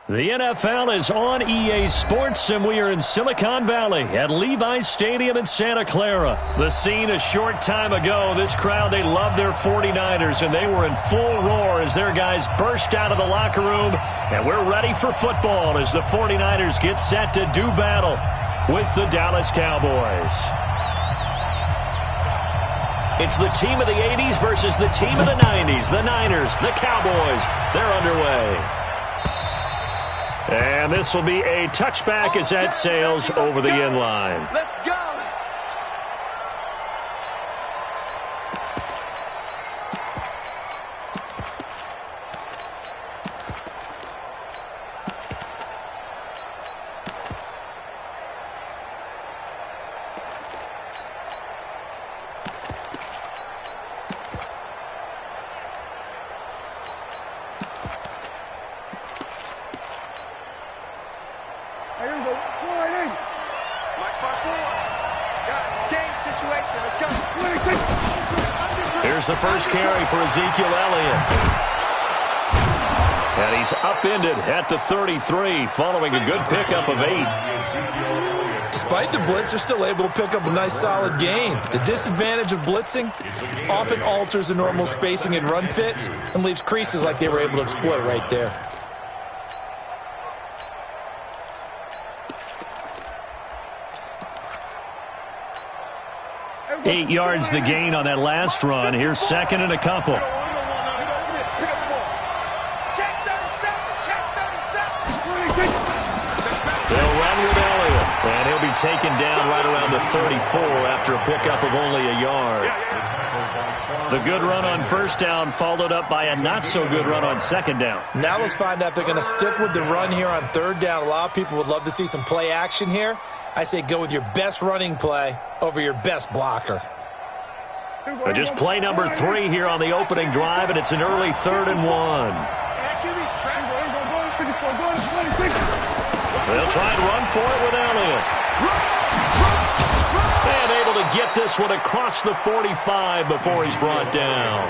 The NFL is on EA Sports, and we are in Silicon Valley at Levi's Stadium in Santa Clara. The scene a short time ago, this crowd, they love their 49ers, and they were in full roar as their guys burst out of the locker room, and we're ready for football as the 49ers get set to do battle with the Dallas Cowboys. It's the team of the 80s versus the team of the 90s. The Niners, the Cowboys, they're underway. And this will be a touchback as that sails over the end line. Let's go. Here's the first carry for Ezekiel Elliott. And he's upended at the 33 following a good pickup of 8. Despite the blitz, they're still able to pick up a nice solid gain. The disadvantage of blitzing often alters the normal spacing and run fits and leaves creases like they were able to exploit right there. 8 yards the gain on that last run. Here's second and a couple. They'll run with Elliott, and he'll be taken down right around the 34 after a pickup of only a yard. The good run on first down followed up by a not-so-good run on second down. Now let's find out if they're going to stick with the run here on third down. A lot of people would love to see some play action here. I say go with your best running play over your best blocker. Just play number 3 here on the opening drive, and it's an early 3rd and 1. They'll try and run for it with Elliott. And able to get this one across the 45 before he's brought down.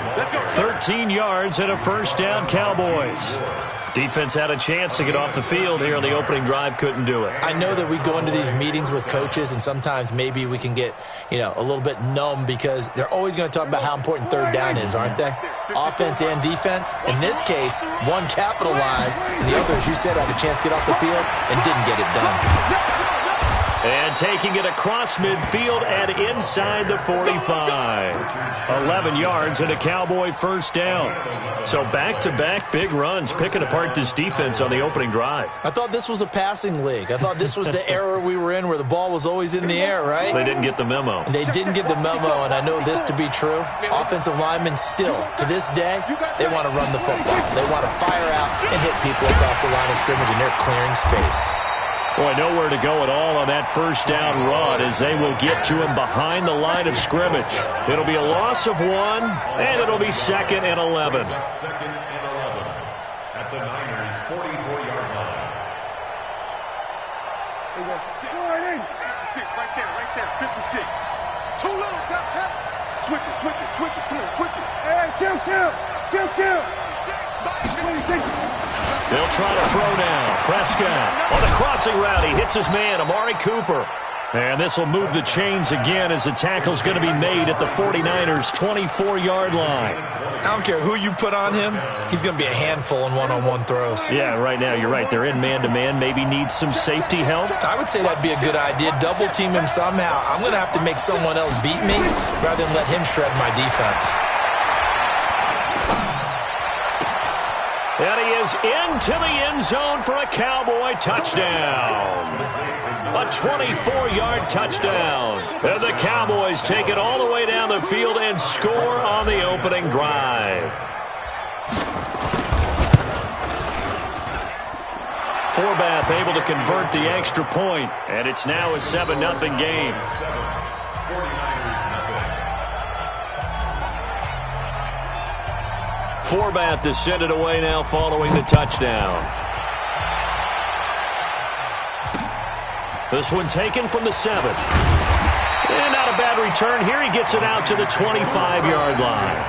13 yards and a first down, Cowboys. Defense had a chance to get off the field here on the opening drive, couldn't do it. I know that we go into these meetings with coaches, and sometimes maybe we can get, a little bit numb because they're always going to talk about how important third down is, aren't they? Offense and defense. In this case, one capitalized, and the other, as you said, had a chance to get off the field and didn't get it done. And taking it across midfield and inside the 45. 11 yards and a Cowboy first down. So back-to-back big runs picking apart this defense on the opening drive. I thought this was a passing league. I thought this was the era we were in where the ball was always in the air, right? They didn't get the memo. And they didn't get the memo, and I know this to be true. Offensive linemen still, to this day, they want to run the football. They want to fire out and hit people across the line of scrimmage, and they're clearing space. Boy, nowhere to go at all on that first down run as they will get to him behind the line of scrimmage. It'll be a loss of 1, and it'll be 2nd and 11. Second and 11 at the Niners' 44-yard line. 56, right there, 56. Too little, switch it, come on, switch it. Hey, kill. They'll try to throw now. Prescott on the crossing route. He hits his man, Amari Cooper. And this will move the chains again as the tackle's going to be made at the 49ers' 24-yard line. I don't care who you put on him. He's going to be a handful in one-on-one throws. Yeah, right now you're right. They're in man-to-man. Maybe needs some safety help. I would say that'd be a good idea. Double team him somehow. I'm going to have to make someone else beat me rather than let him shred my defense. And he is into the end zone for a Cowboy touchdown. A 24-yard touchdown. And the Cowboys take it all the way down the field and score on the opening drive. Forbath able to convert the extra point, and it's now a 7-0 game. 49ers nothing. Forbath to send it away now following the touchdown. This one taken from the 7. And not a bad return here. He gets it out to the 25-yard line.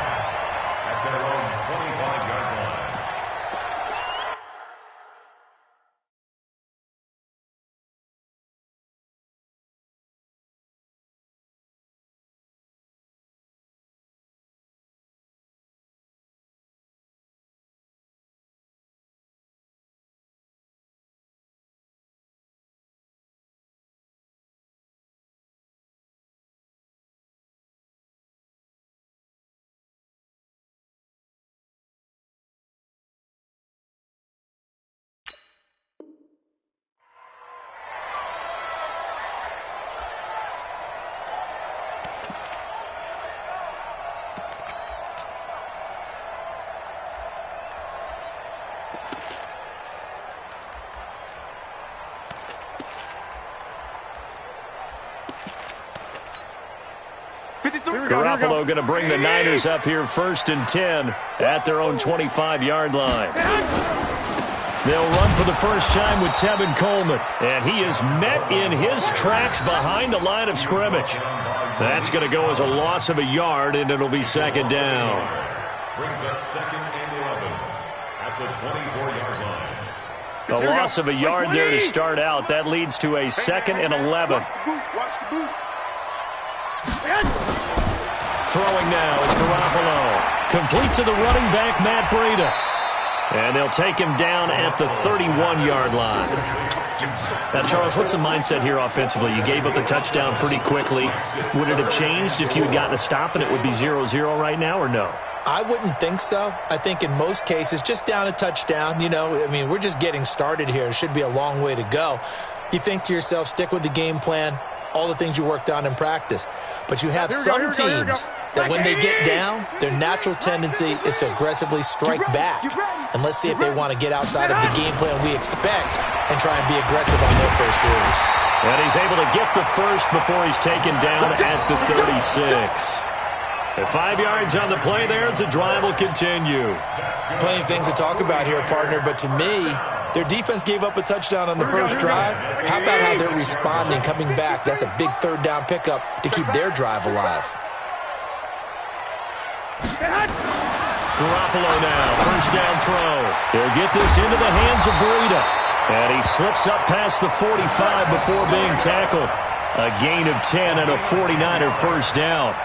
Garoppolo going to bring the Niners up here 1st and 10 at their own 25-yard line. They'll run for the first time with Tevin Coleman, and he is met in his tracks behind the line of scrimmage. That's going to go as a loss of a yard, and it'll be 2nd down. Brings up 2nd and 11 at the 24-yard line. A loss of a yard there to start out. That leads to a 2nd and 11. Watch the boot. Throwing now is Garoppolo. Complete to the running back, Matt Breida. And they'll take him down at the 31-yard line. Now, Charles, what's the mindset here offensively? You gave up a touchdown pretty quickly. Would it have changed if you had gotten a stop and it would be 0-0 right now, or no? I wouldn't think so. I think in most cases, just down a touchdown, we're just getting started here. It should be a long way to go. You think to yourself, stick with the game plan, all the things you worked on in practice. But you have some teams that when they get down, their natural tendency is to aggressively strike back. And let's see if they want to get outside of the game plan we expect and try and be aggressive on their first series. And he's able to get the first before he's taken down at the 36. At 5 yards on the play there, the drive will continue. Plenty of things to talk about here, partner, but to me, their defense gave up a touchdown on the first drive. How about how they're responding, coming back? That's a big 3rd down pickup to keep their drive alive. Garoppolo now, 1st down throw. He'll get this into the hands of Breida. And he slips up past the 45 before being tackled. A gain of 10 and a 49er 1st down.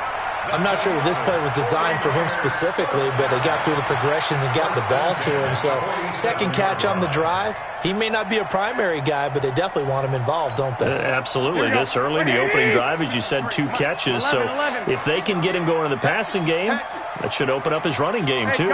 I'm not sure that this play was designed for him specifically, but they got through the progressions and got the ball to him. So, 2nd catch on the drive. He may not be a primary guy, but they definitely want him involved, don't they? Absolutely. This early, the opening drive, as you said, 2 catches. So, if they can get him going in the passing game, that should open up his running game, too.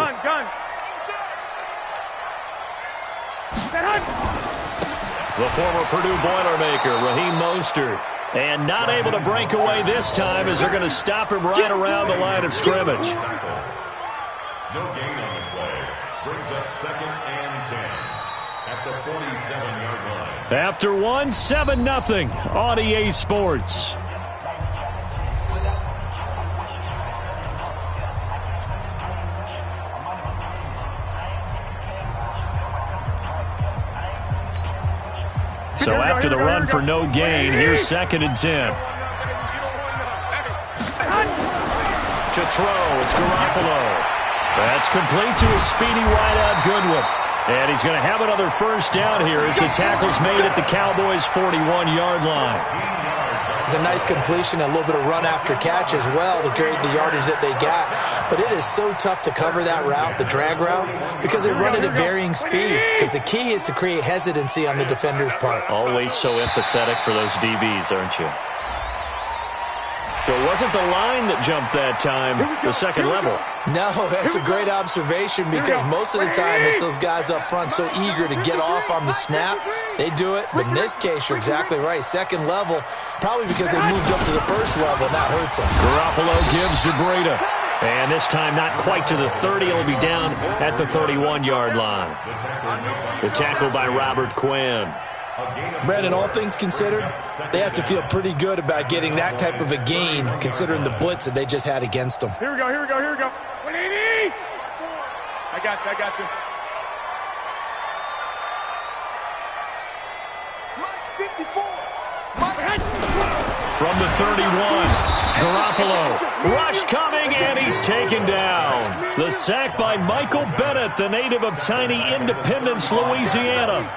The former Purdue Boilermaker, Raheem Mostert. And not able to break away this time as they're going to stop him right around the line of scrimmage. No gain on the play. Brings up 2nd and 10 at the 47-yard line. After 1, 7-0 on EA Sports. So after the run for no gain, here's 2nd and 10. To throw, it's Garoppolo. That's complete to a speedy wideout Goodwin. And he's going to have another 1st down here as the tackle's made at the Cowboys' 41-yard line. It's a nice completion, a little bit of run after catch as well to create the yardage that they got. But it is so tough to cover that route, the drag route, because they run it at varying speeds. Because the key is to create hesitancy on the defender's part. Always so empathetic for those DBs, aren't you? So it wasn't the line that jumped that time, the 2nd level. No, that's a great observation because most of the time it's those guys up front so eager to get off on the snap. They do it, but in this case, you're exactly right. 2nd level, probably because they moved up to the 1st level, and that hurts them. Garoppolo gives to Breida. And this time not quite to the 30. It'll be down at the 31-yard line. The tackle by Robert Quinn. Brandon, all things considered, they have to feel pretty good about getting that type of a gain considering the blitz that they just had against them. Here we go. 180! I got you. From the 31, Garoppolo. Rush coming, and he's taken down. The sack by Michael Bennett, the native of tiny Independence, Louisiana.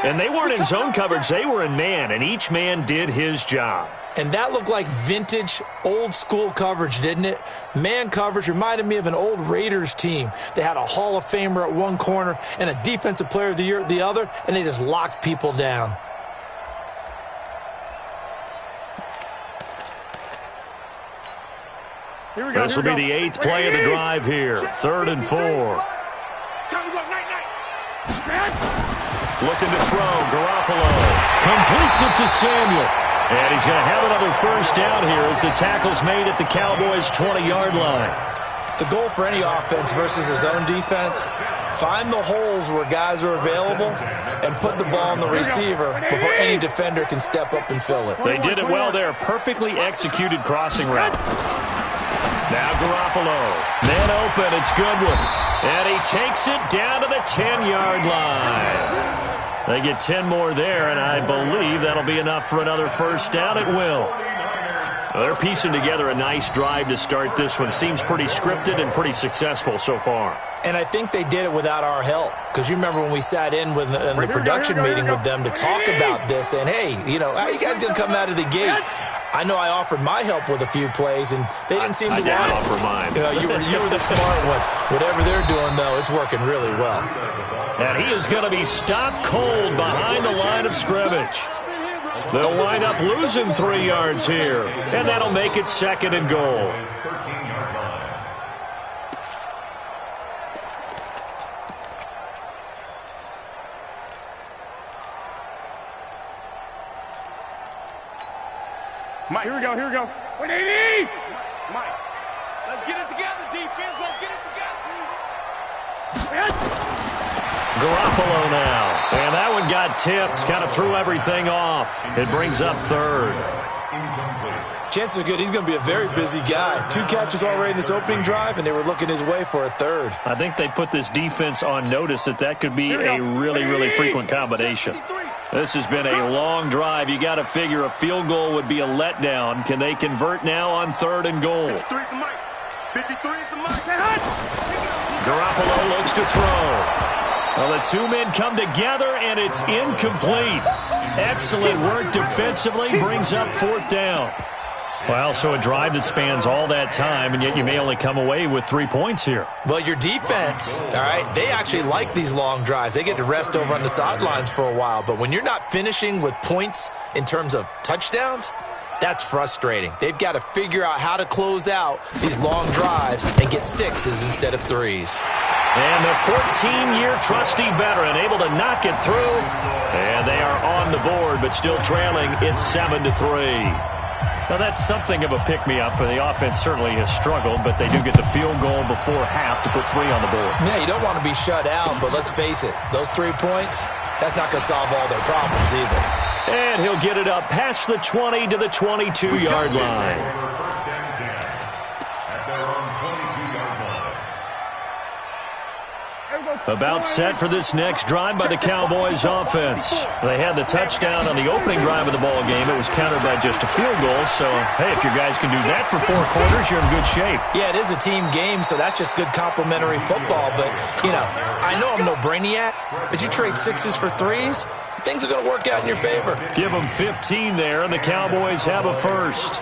And they weren't in zone coverage, they were in man, and each man did his job. And that looked like vintage, old-school coverage, didn't it? Man coverage reminded me of an old Raiders team. They had a Hall of Famer at one corner and a Defensive Player of the Year at the other, and they just locked people down. This will be the 8th play of the drive here. 3rd and 4. Looking to throw, Garoppolo completes it to Samuel. And he's going to have another 1st down here as the tackle's made at the Cowboys' 20-yard line. The goal for any offense versus his own defense, find the holes where guys are available and put the ball on the receiver before any defender can step up and fill it. They did it well there. Perfectly executed crossing route. Now Garoppolo. Man open. It's Goodwin. And he takes it down to the 10-yard line. They get 10 more there, and I believe that'll be enough for another first down. It will. Well, they're piecing together a nice drive to start this one. Seems pretty scripted and pretty successful so far. And I think they did it without our help. Because you remember when we sat in with the production meeting with them to talk about this, and hey, you know, how are you guys going to come out of the gate? I know I offered my help with a few plays, and they didn't seem to want it. I didn't offer mine. You know, you were the smart one. Whatever they're doing, though, it's working really well. And he is going to be stopped cold behind the line of scrimmage. They'll wind up losing 3 yards here, and that'll make it 2nd and goal. Mike, here we go, here we go. What do you need? Mike, let's get it together, defense. Let's get it together. Garoppolo now. And that one got tipped. Kind of threw everything off. It brings up 3rd. Chances are good he's going to be a very busy guy. 2 catches already in this opening drive, and they were looking his way for a 3rd. I think they put this defense on notice that could be a really, really frequent combination. This has been a long drive. You got to figure a field goal would be a letdown. Can they convert now on 3rd and goal? 53 is the mic. 53 is the mic. Garoppolo looks to throw. Well, the 2 men come together, and it's incomplete. Excellent work defensively. Brings up 4th down. Well, so a drive that spans all that time, and yet you may only come away with 3 points here. Well, your defense, all right, they actually like these long drives. They get to rest over on the sidelines for a while. But when you're not finishing with points in terms of touchdowns, that's frustrating. They've got to figure out how to close out these long drives and get 6s instead of 3s. And the 14-year trusty veteran able to knock it through. And they are on the board, but still trailing. It's 7-3. Now, that's something of a pick-me-up. The offense certainly has struggled, but they do get the field goal before half to put 3 on the board. Yeah, you don't want to be shut out, but let's face it, those 3 points, that's not going to solve all their problems either. And he'll get it up past the 20 to the 22-yard line. About set for this next drive by the Cowboys offense. They had the touchdown on the opening drive of the ball game. It was countered by just a field goal. So, hey, if your guys can do that for 4 quarters, you're in good shape. Yeah, it is a team game, so that's just good complimentary football. But, you know, I know I'm no brainiac, but you trade 6s for 3s, things are going to work out in your favor. Give them 15 there, and the Cowboys have a first.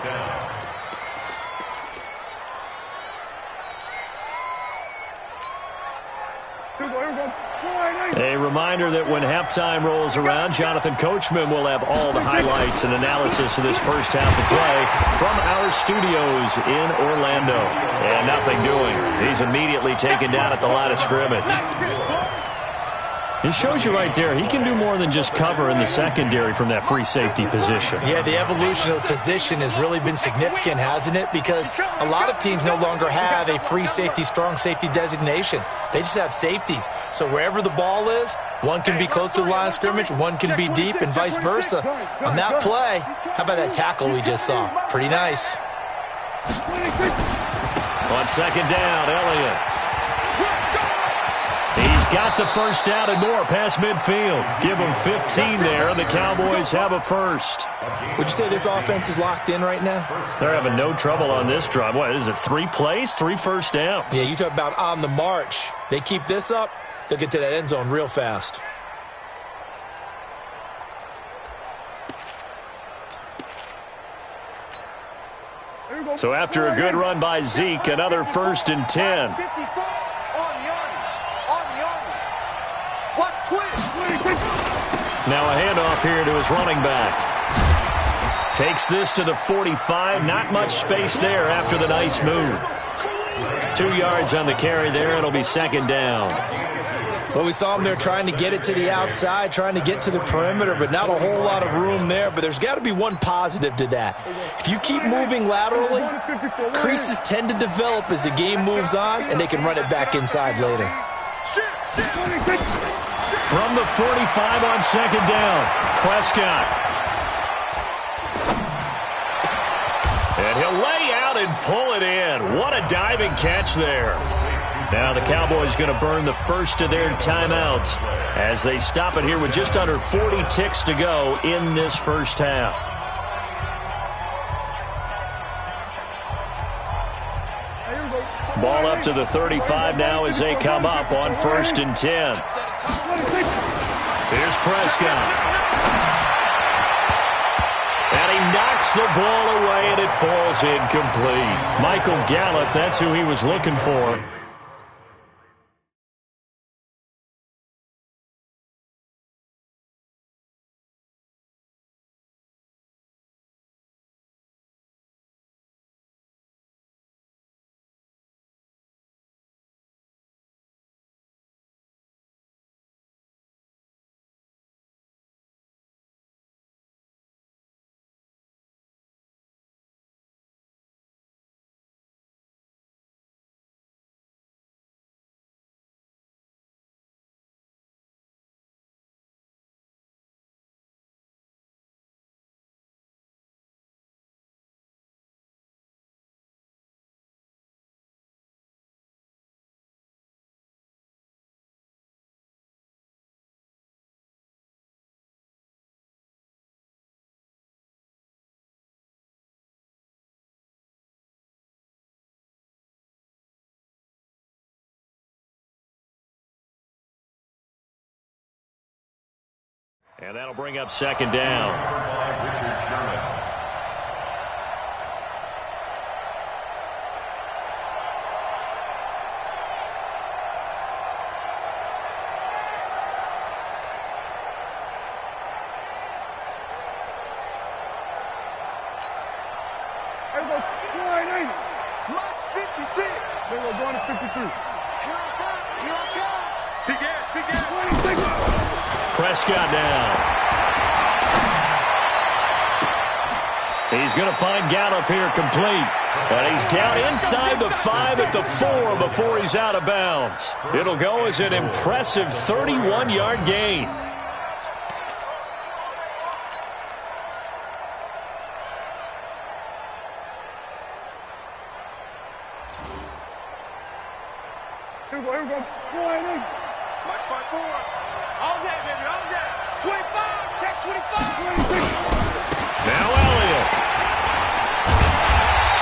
A reminder that when halftime rolls around, Jonathan Coachman will have all the highlights and analysis of this first half of play from our studios in Orlando. And nothing doing. He's immediately taken down at the line of scrimmage. He shows you right there, he can do more than just cover in the secondary from that free safety position. Yeah, the evolution of the position has really been significant, hasn't it? Because a lot of teams no longer have a free safety, strong safety designation. They just have safeties. So wherever the ball is, one can be close to the line of scrimmage, one can be deep, and vice versa. On that play, how about that tackle we just saw? Pretty nice. On 2nd down, Elliott. He's got the first down and more past midfield. Give them 15 there, and the Cowboys have a first. Would you say this offense is locked in right now? They're having no trouble on this drive. What is it, 3 plays, 3 first downs? Yeah, you talk about on the march. They keep this up, they'll get to that end zone real fast. So after a good run by Zeke, another 1st and 10. Now a handoff here to his running back. Takes this to the 45. Not much space there after the nice move. 2 yards on the carry there. It'll be 2nd down. Well, we saw him there trying to get it to the outside, trying to get to the perimeter, but not a whole lot of room there. But there's got to be one positive to that. If you keep moving laterally, creases tend to develop as the game moves on, and they can run it back inside later. From the 45 on 2nd down, Prescott. And he'll lay out and pull it in. What a diving catch there. Now the Cowboys going to burn the first of their timeouts as they stop it here with just under 40 ticks to go in this first half. Ball up to the 35 now as they come up on 1st and 10. Here's Prescott. And he knocks the ball away, and it falls incomplete. Michael Gallup, that's who he was looking for. And that'll bring up 2nd down. Everybody, 280. Max 56. They were going to 53. Here I come. Here I come. Big ass, big ass. 26. Prescott now. He's going to find Gallup here complete. And he's down inside the 5 at the 4 before he's out of bounds. It'll go as an impressive 31-yard gain. Here we go. 280. Mike 5-4. All day, baby, all day. 25, check 25. Now Elliott.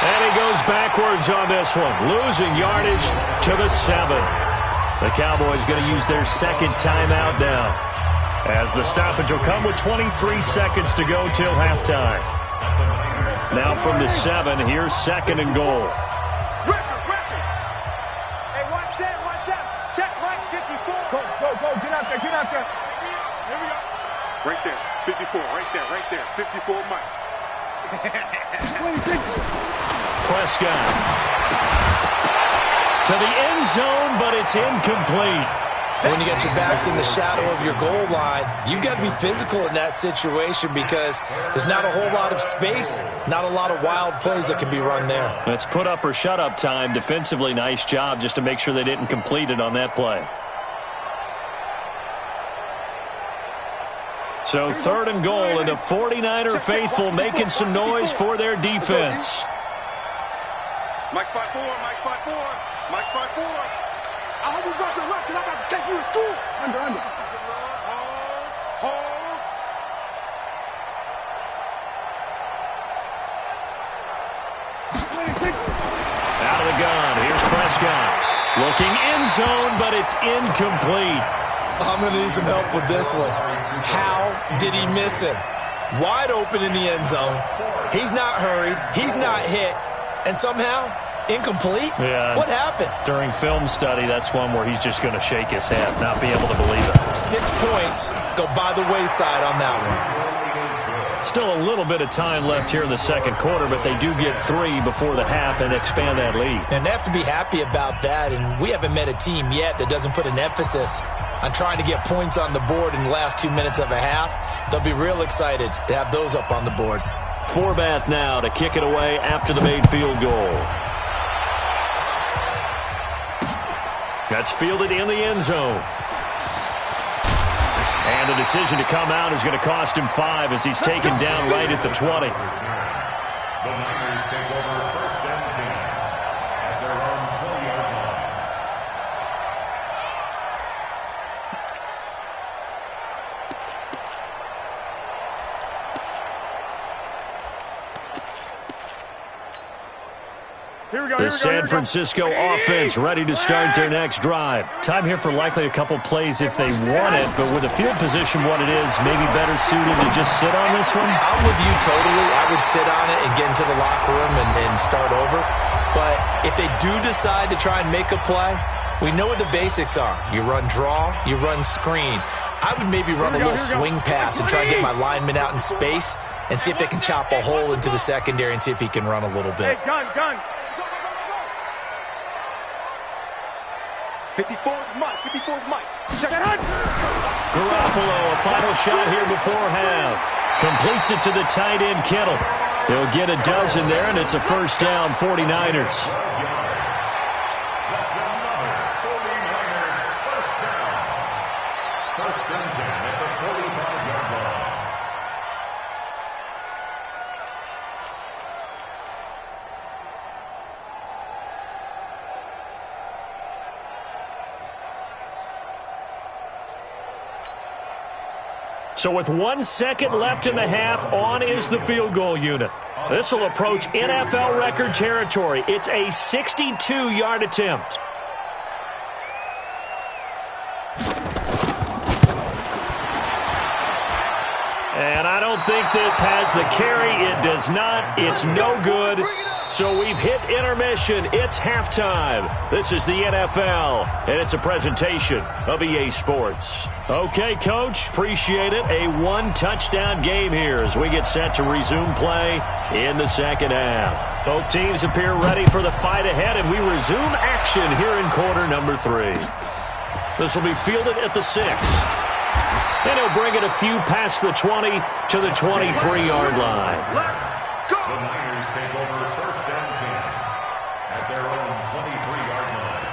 And he goes backwards on this one, losing yardage to the 7. The Cowboys going to use their 2nd timeout now, as the stoppage will come with 23 seconds to go till halftime. Now from the 7, here's 2nd and goal. Record. Hey, watch that. Check Mike 54. Go, get out there. Here we go. Right there, 54, right there. 54 Mike. Prescott to the end zone, but it's incomplete. When you got your backs in the shadow of your goal line, you've got to be physical in that situation because there's not a whole lot of space, not a lot of wild plays that can be run there. It's put up or shut up time. Defensively, nice job just to make sure they didn't complete it on that play. So 3rd and goal, and the 49er faithful making some noise for their defense. Mike 5-4. I hope you got your left because I'm about to take you to school. Under. Hold. Out of the gun, here's Prescott. Looking end zone, but it's incomplete. I'm going to need some help with this one. How did he miss him? Wide open in the end zone. He's not hurried. He's not hit. And somehow, incomplete? Yeah. What happened? During film study, that's one where he's just going to shake his head, not be able to believe it. 6 points go by the wayside on that one. Still a little bit of time left here in the 2nd quarter, but they do get 3 before the half and expand that lead. And they have to be happy about that, and we haven't met a team yet that doesn't put an emphasis on trying to get points on the board in the last 2 minutes of a half. They'll be real excited to have those up on the board. Forbath now to kick it away after the made field goal. That's fielded in the end zone. And the decision to come out is going to cost him 5 as he's taken down right at the 20. The Niners take over 1st and The San Francisco offense ready to start their next drive. Time here for likely a couple plays if they want it, but with the field position what it is, maybe better suited to just sit on this one? I'm with you totally. I would sit on it and get into the locker room and start over. But if they do decide to try and make a play, we know what the basics are. You run draw, you run screen. I would maybe run a little swing pass and try and get my lineman out in space and see if they can chop a hole into the secondary and see if he can run a little bit. Hey, gun. 54 is Mike. 54 is Mike. Check it out. Garoppolo, a final shot here before half. Completes it to the tight end, Kittle. He'll get a dozen there, and it's a first down, 49ers. That's another 49er first down. First and 10 at the 45-yard line. So with 1 second left in the half, on is the field goal unit. This will approach NFL record territory. It's a 62-yard attempt. And I don't think this has the carry. It does not. It's no good. So we've hit intermission. It's halftime. This is the NFL, and it's a presentation of EA Sports. Okay, Coach, appreciate it. A one-touchdown game here as we get set to resume play in the second half. Both teams appear ready for the fight ahead, and we resume action here in quarter number 3. This will be fielded at the 6. And he'll bring it a few past the 20 to the 23-yard line. The Niners take over first and 10 at their own 23-yard line.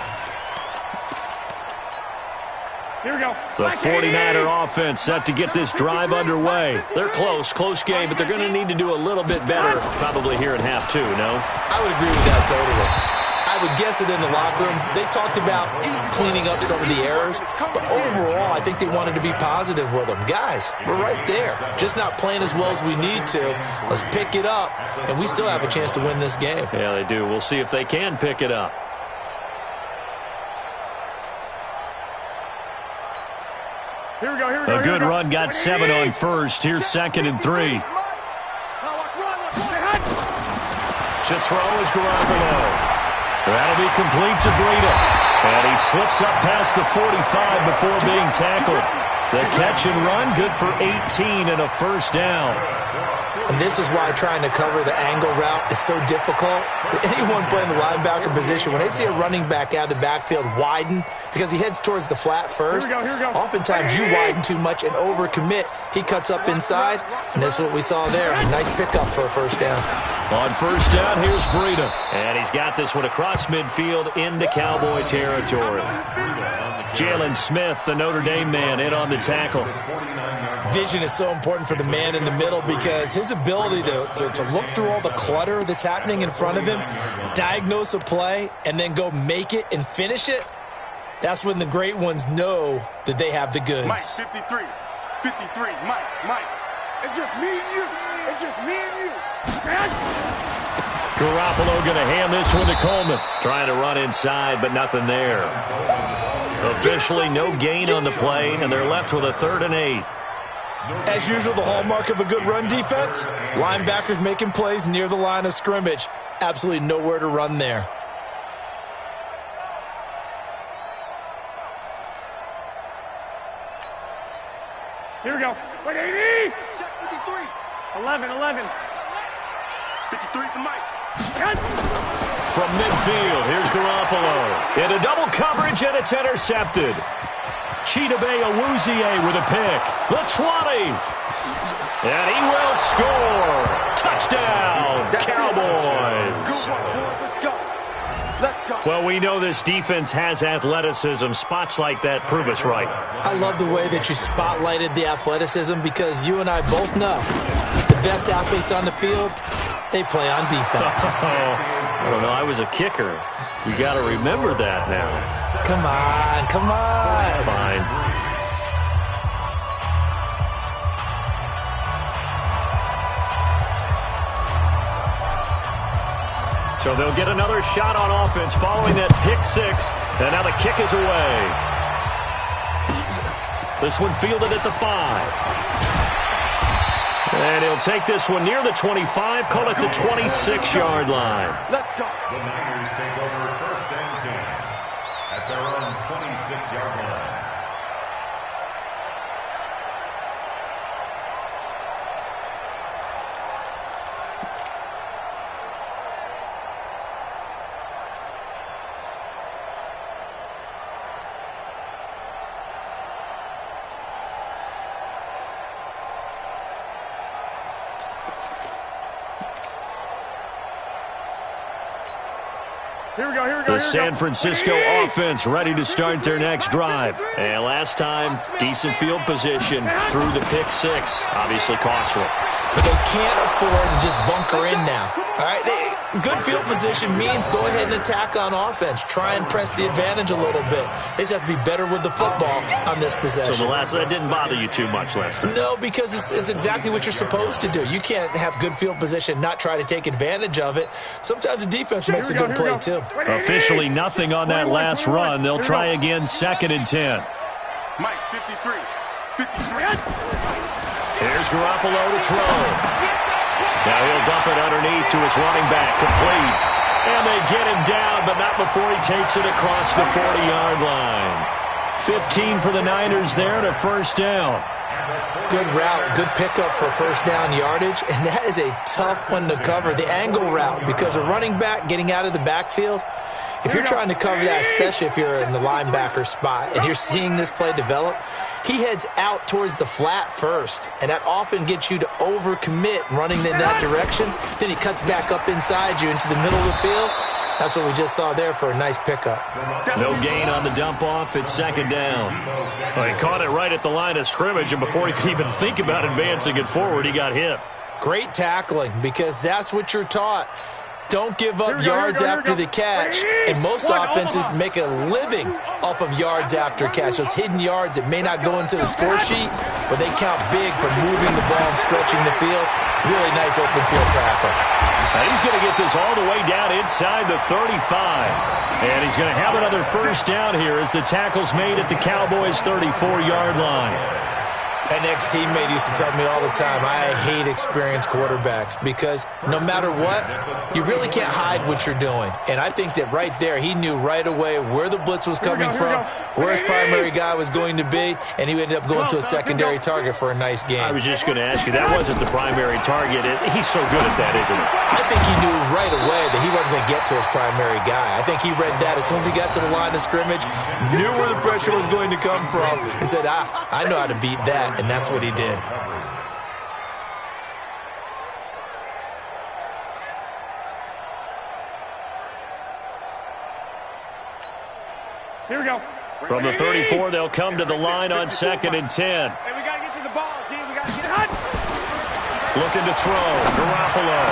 Here we go. The 49er offense set to get this drive underway. They're close game, but they're going to need to do a little bit better probably here in half 2, no? I would agree with that totally. I would guess it in the locker room. They talked about cleaning up some of the errors, but overall, I think they wanted to be positive with them. Guys, we're right there. Just not playing as well as we need to. Let's pick it up, and we still have a chance to win this game. Yeah, they do. We'll see if they can pick it up. Here we go. A good run got 7 on first. Here's 2nd and 3. To throw is Garoppolo. That'll be complete to Breida. And he slips up past the 45 before being tackled. The catch and run, good for 18 and a first down. And this is why trying to cover the angle route is so difficult. Anyone playing the linebacker position, when they see a running back out of the backfield widen, because he heads towards the flat first, Here we go. oftentimes you widen too much and overcommit. He cuts up inside, and that's what we saw there. A nice pickup for a first down. On first down, here's Breida. And he's got this one across midfield into Cowboy territory. Jalen Smith, the Notre Dame man, in on the tackle. Vision is so important for the man in the middle because his ability to look through all the clutter that's happening in front of him, diagnose a play, and then go make it and finish it, that's when the great ones know that they have the goods. Mike, 53. Mike. It's just me and you. It's just me and you. Garoppolo going to hand this one to Coleman. Trying to run inside, but nothing there. Officially, no gain on the play, and they're left with a 3rd and 8. As usual, the hallmark of a good run defense, linebackers making plays near the line of scrimmage. Absolutely nowhere to run there. Here we go. Wait, 80. Check 53. 11. 53 to Mike. From midfield, here's Garoppolo. Into double coverage, and it's intercepted. Chidobe Awuzie with a pick. The 20. And he will score. Touchdown, Cowboys. Let's go. Well, we know this defense has athleticism. Spots like that prove us right. I love the way that you spotlighted the athleticism because you and I both know the best athletes on the field, they play on defense. I don't know. I was a kicker. You got to remember that now. Come on. Fine. So they'll get another shot on offense following that pick six. And now the kick is away. This one fielded at the 5. And he'll take this one near the 25, call it the 26-yard line. Let's go. The Niners take over 1st and 10 at their own 26-yard line. Here we go. The San Francisco offense ready to start their next drive. And last time, decent field position through the pick six. Obviously costly. But they can't afford to just bunker in now. All right, good field position means go ahead and attack on offense. Try and press the advantage a little bit. They just have to be better with the football on this possession. So that didn't bother you too much last time? No, because it's exactly what you're supposed to do. You can't have good field position, not try to take advantage of it. Sometimes the defense makes a good play, too. Officially nothing on that last run. They'll try again 2nd and 10. Mike, 53. 53. Here's Garoppolo to throw. Now he'll dump it underneath to his running back, complete. And they get him down, but not before he takes it across the 40-yard line. 15 for the Niners there and a first down. Good route, good pickup for first down yardage, and that is a tough one to cover. The angle route, because a running back getting out of the backfield, if you're trying to cover that, especially if you're in the linebacker spot and you're seeing this play develop, he heads out towards the flat first, and that often gets you to overcommit running in that direction. Then he cuts back up inside you into the middle of the field. That's what we just saw there for a nice pickup. No gain on the dump off. It's 2nd down. Well, he caught it right at the line of scrimmage, and before he could even think about advancing it forward, he got hit. Great tackling, because that's what you're taught. Don't give up yards after the catch, and most offenses make a living off of yards after catch. Those hidden yards that may not go into the score sheet, but they count big for moving the ball and stretching the field. Really nice open field tackle. And he's going to get this all the way down inside the 35. And he's going to have another first down here as the tackle's made at the Cowboys' 34-yard line. An ex-teammate used to tell me all the time, I hate experienced quarterbacks because no matter what, you really can't hide what you're doing. And I think that right there, he knew right away where the blitz was coming from, where his primary guy was going to be, and he ended up going to a secondary target for a nice game. I was just going to ask you, that wasn't the primary target. He's so good at that, isn't he? I think he knew right away that he wasn't going to get to his primary guy. I think he read that as soon as he got to the line of scrimmage, knew where the pressure was going to come from, and said, I know how to beat that. And that's what he did. Here we go. From the 34, they'll come to the line on 2nd and 10. Hey, we got to get to the ball, G. We got to get hot. Looking to throw. Garoppolo.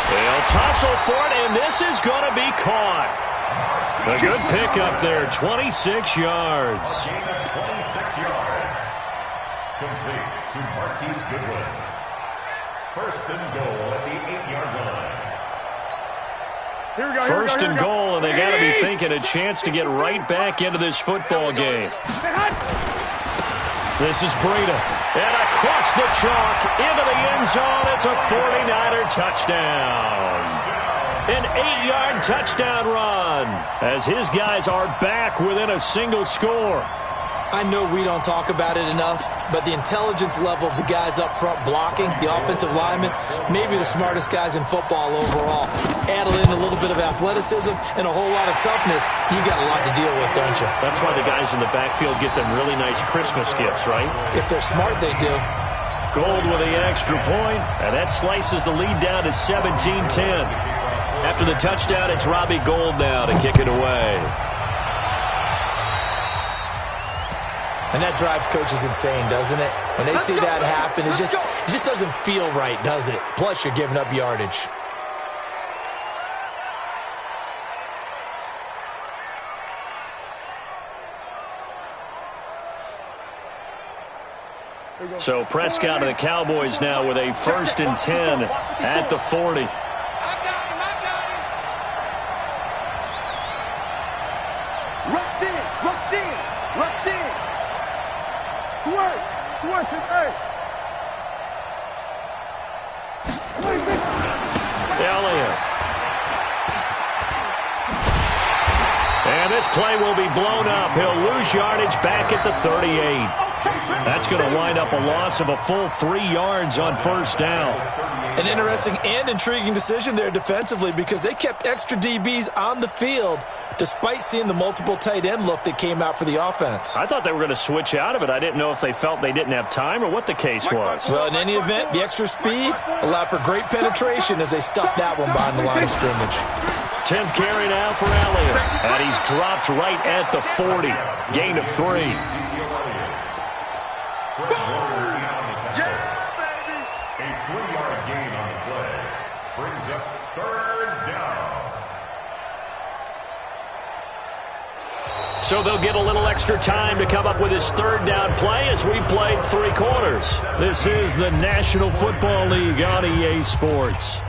They'll tussle for it, and this is going to be caught. A good pickup there, 26 yards. Gain of 26 yards. Complete to Marquise Goodwin. 1st and goal at the 8-yard line. Here we go. First and goal, and they got to be thinking a chance to get right back into this football game. This is Breida. And across the chalk into the end zone. It's a 49er touchdown. An 8-yard touchdown run as his guys are back within a single score. I know we don't talk about it enough, but the intelligence level of the guys up front blocking, the offensive linemen, maybe the smartest guys in football overall. Add in a little bit of athleticism and a whole lot of toughness, you got a lot to deal with, don't you? That's why the guys in the backfield get them really nice Christmas gifts, right? If they're smart, they do. Gold with the extra point, and that slices the lead down to 17-10. After the touchdown, it's Robbie Gould now to kick it away. And that drives coaches insane, doesn't it? When they see that happen, it just doesn't feel right, does it? Plus, you're giving up yardage. So Prescott of the Cowboys now with a 1st and 10 at the 40. Switch it, hey. Elliott. And this play will be blown up. He'll lose yardage back at the 38. That's going to wind up a loss of a full 3 yards on first down. An interesting and intriguing decision there defensively because they kept extra DBs on the field despite seeing the multiple tight end look that came out for the offense. I thought they were going to switch out of it. I didn't know if they felt they didn't have time or what the case was. Well, in any event, the extra speed allowed for great penetration as they stuffed that one behind the line of scrimmage. 10th carry now for Elliott. And he's dropped right at the 40. Gain of 3. So they'll get a little extra time to come up with his third down play as we played 3 quarters. This is the National Football League on EA Sports.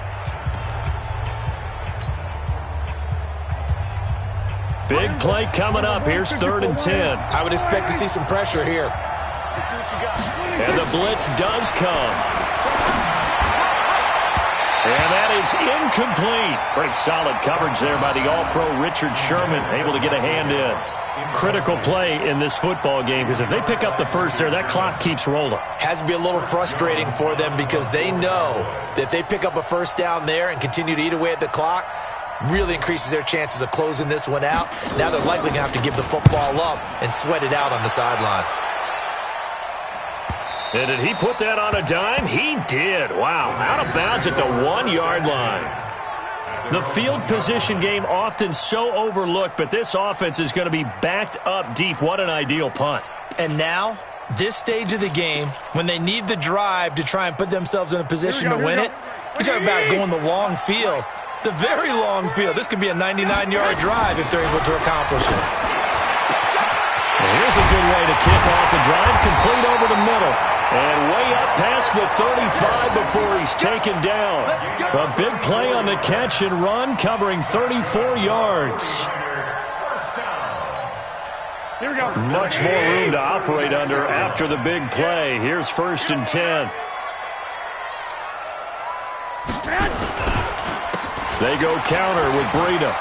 Big play coming up. Here's 3rd and 10. I would expect to see some pressure here. And the blitz does come. And that is incomplete. Pretty solid coverage there by the All-Pro Richard Sherman, able to get a hand in. Critical play in this football game because if they pick up the first there, that clock keeps rolling. Has to be a little frustrating for them because they know that if they pick up a first down there and continue to eat away at the clock, really increases their chances of closing this one out. Now they're likely going to have to give the football up and sweat it out on the sideline. And did he put that on a dime? He did. Wow. Out of bounds at the 1-yard line. The field position game often so overlooked, but this offense is going to be backed up deep. What an ideal punt. And now, this stage of the game, when they need the drive to try and put themselves in a position to win it, we talk about going the long field, the very long field. This could be a 99-yard drive if they're able to accomplish it. Well, here's a good way to kick off the drive, complete over the middle. And way up past the 35 before he's taken down. A big play on the catch and run, covering 34 yards. Here we go. Much more room to operate under after the big play. Here's 1st and 10. They go counter with Breida.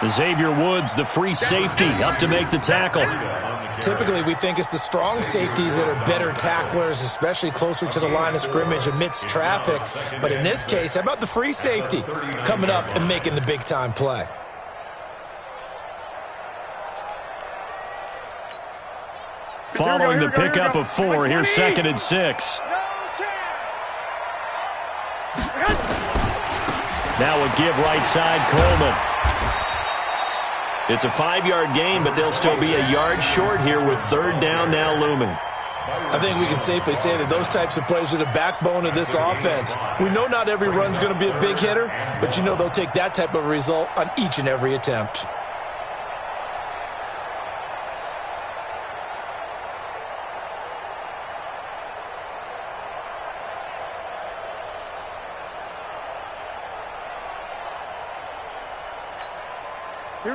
Xavier Woods, the free safety, up to make the tackle. Typically, we think it's the strong safeties that are better tacklers, especially closer to the line of scrimmage amidst traffic. But in this case, how about the free safety coming up and making the big-time play? Following the pickup of 4, here's 2nd and 6. Now a give right side, Coleman. It's a 5-yard gain, but they'll still be a yard short here with 3rd down now looming. I think we can safely say that those types of plays are the backbone of this offense. We know not every run's going to be a big hitter, but you know they'll take that type of result on each and every attempt.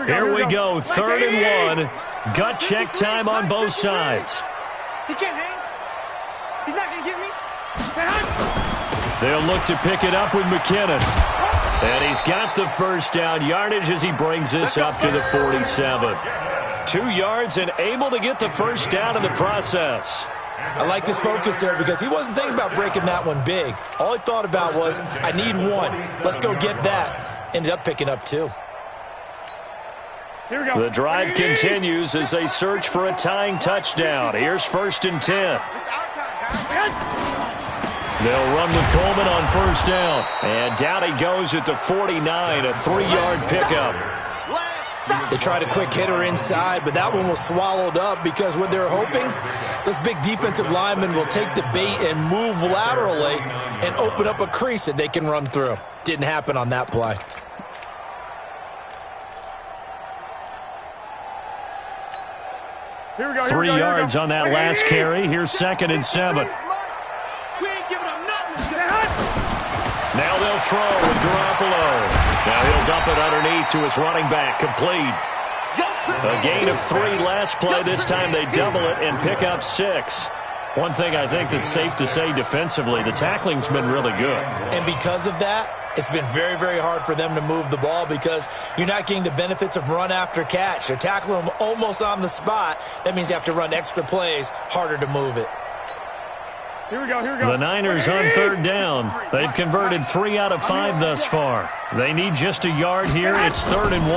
Here we go, 3rd and 1. Gut check time on both sides. He can't hang. He's not going to get me. They'll look to pick it up with McKinnon. And he's got the first down yardage as he brings this up to the 47. 2 yards and able to get the first down in the process. I like his focus there because he wasn't thinking about breaking that one big. All he thought about was, I need 1. Let's go get that. Ended up picking up 2. Here we go. The drive continues as they search for a tying touchdown. Here's 1st and 10. This is our time, guys. They'll run with Coleman on first down. And down he goes at the 49, a 3-yard pickup. They tried a quick hitter inside, but that one was swallowed up because what they're hoping, those big defensive linemen will take the bait and move laterally and open up a crease that they can run through. Didn't happen on that play. Here we go. 3 yards on that last carry. Here's 2nd and 7. We ain't giving up nothing. Now they'll throw with Garoppolo. Now he'll dump it underneath to his running back, complete. A gain of 3 last play. This time they double it and pick up 6. One thing I think that's safe to say defensively, the tackling's been really good. And because of that, it's been very, very hard for them to move the ball because you're not getting the benefits of run after catch. They're tackling them almost on the spot. That means you have to run extra plays, harder to move it. Here we go, here we go. The Niners on 3rd down. They've converted 3 out of 5 thus far. They need just a yard here. It's 3rd and 1.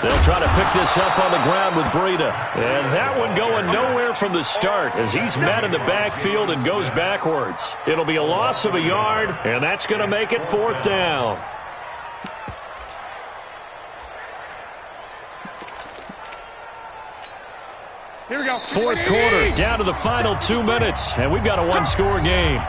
They'll try to pick this up on the ground with Breida. And that one going nowhere from the start as he's met in the backfield and goes backwards. It'll be a loss of a yard, and that's going to make it 4th down. Here we go. 4th quarter, down to the final 2 minutes, and we've got a 1-score game.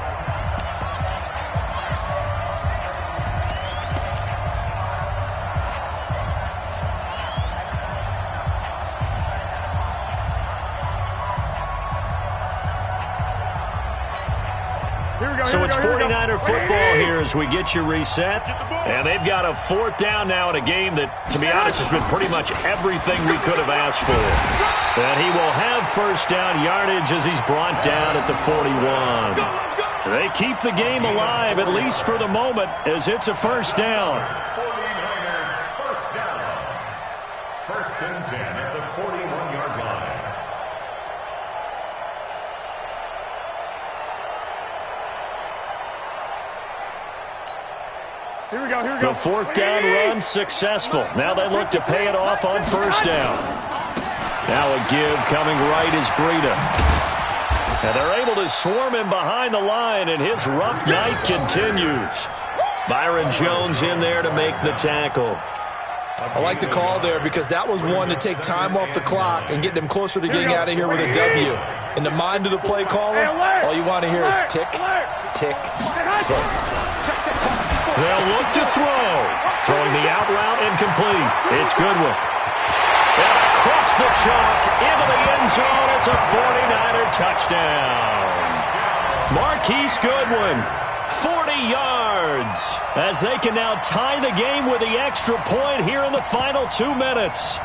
So it's 49er football here as we get you reset. And they've got a 4th down now in a game that, to be honest, has been pretty much everything we could have asked for. And he will have 1st down yardage as he's brought down at the 41. They keep the game alive, at least for the moment, as it's a 1st down. 49er 1st down. 1st and 10 at the 41-yard line. Here we go, here we go. The 4th down run successful. Now they look to pay it off on 1st down. Now a give coming right is Breida. And they're able to swarm him behind the line, and his rough night continues. Byron Jones in there to make the tackle. I like the call there because that was one to take time off the clock and get them closer to getting out of here with a W. In the mind of the play caller, all you want to hear is tick, tick, tick. They'll look to throw. Throwing the out route incomplete. It's Goodwin. And across the chalk into the end zone. It's a 49er touchdown. Marquise Goodwin, 40 yards. As they can now tie the game with the extra point here in the final 2 minutes.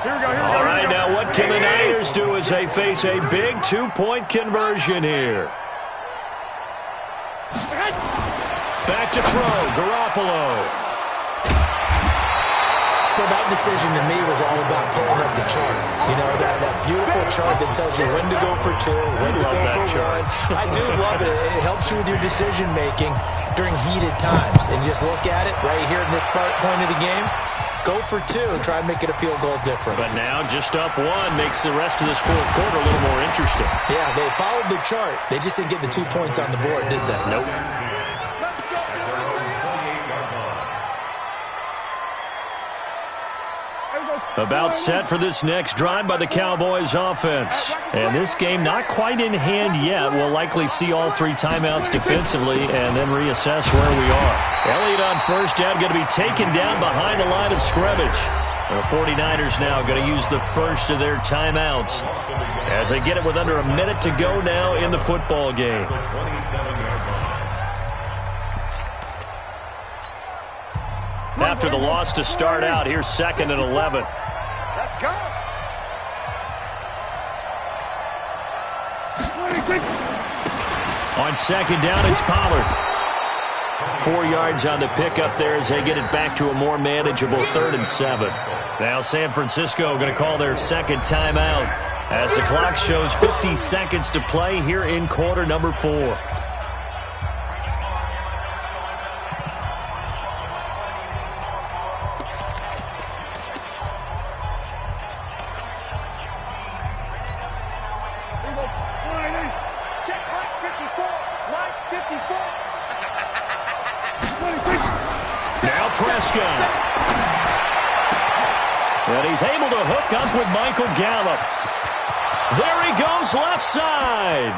All right, now what can the Niners do as they face a big 2-point conversion here? Back to throw, Garoppolo. Well, that decision to me was all about pulling up the chart. You know, that beautiful chart that tells you when to go for 2, when to go for 1. I do love it. It helps you with your decision-making during heated times. And just look at it right here in this point of the game. Go for 2, try and make it a field goal difference. But now just up 1 makes the rest of this 4th quarter a little more interesting. Yeah, they followed the chart. They just didn't get the 2 points on the board, did they? Nope. About set for this next drive by the Cowboys offense. And this game not quite in hand yet. We'll likely see all 3 timeouts defensively and then reassess where we are. Elliott on 1st down, going to be taken down behind the line of scrimmage. The 49ers now going to use the first of their timeouts as they get it with under a minute to go now in the football game. After the loss to start out, here's 2nd and 11. Let's go. On 2nd down, it's Pollard. 4 yards on the pickup there as they get it back to a more manageable 3rd and 7. Now San Francisco going to call their 2nd timeout as the clock shows 50 seconds to play here in quarter number 4. And he's able to hook up with Michael Gallup. There he goes left side.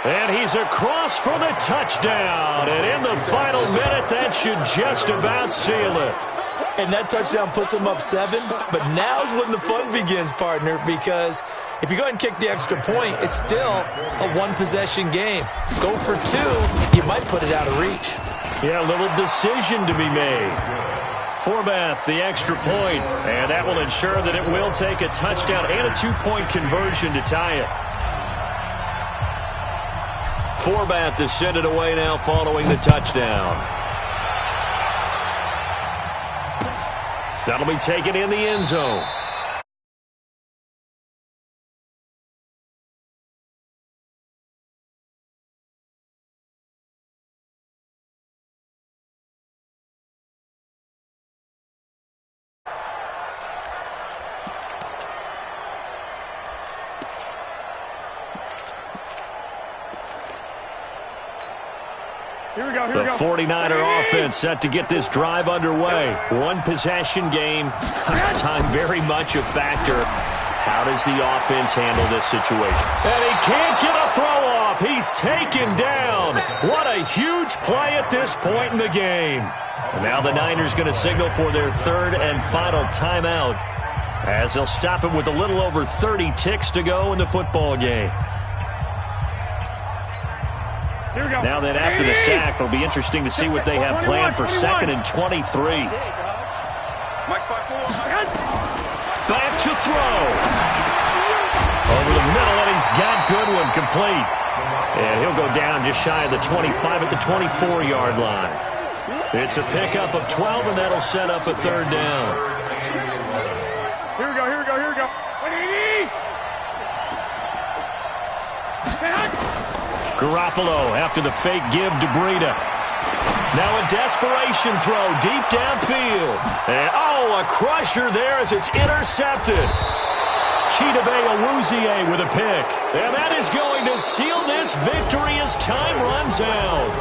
And he's across for the touchdown. And in the final minute, that should just about seal it. And that touchdown puts him up 7. But now's when the fun begins, partner, because if you go ahead and kick the extra point, it's still a 1-possession game. Go for 2, you might put it out of reach. Yeah, a little decision to be made. Forbath, the extra point, and that will ensure that it will take a touchdown and a 2-point conversion to tie it. Forbath to send it away now following the touchdown. That'll be taken in the end zone. Here we go, here we The go. 49er offense set to get this drive underway. One possession game. Time very much a factor. How does the offense handle this situation? And he can't get a throw off. He's taken down. What a huge play at this point in the game. And now the Niners going to signal for their third and final timeout as they'll stop it with a little over 30 ticks to go in the football game. Now then, after the sack, it'll be interesting to see what they have planned for 2nd and 23. Back to throw. Over the middle, and he's got Goodwin complete. And he'll go down just shy of the 25 at the 24-yard line. It's a pickup of 12, and that'll set up a third down. Here we go, here we go, here we go. Garoppolo after the fake give to Breida. Now a desperation throw deep downfield. And, a crusher there as it's intercepted. Chidobe Awuzie with a pick. And that is going to seal this victory as time runs out.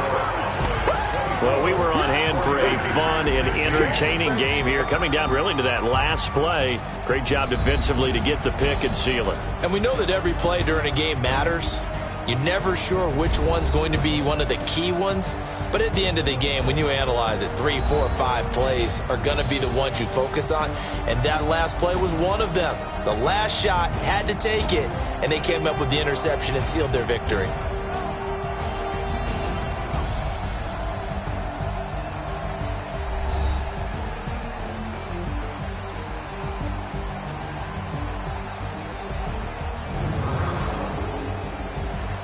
Well, we were on hand for a fun and entertaining game here, coming down really to that last play. Great job defensively to get the pick and seal it. And we know that every play during a game matters. You're never sure which one's going to be one of the key ones. But at the end of the game, when you analyze it, 3, 4, 5 plays are going to be the ones you focus on. And that last play was one of them. The last shot had to take it, and they came up with the interception and sealed their victory.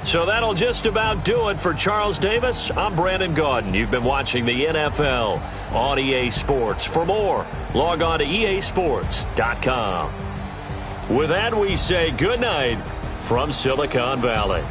So that'll just about do it for Charles Davis. I'm Brandon Gaudin. You've been watching the NFL on EA Sports. For more, log on to easports.com. With that, we say good night from Silicon Valley.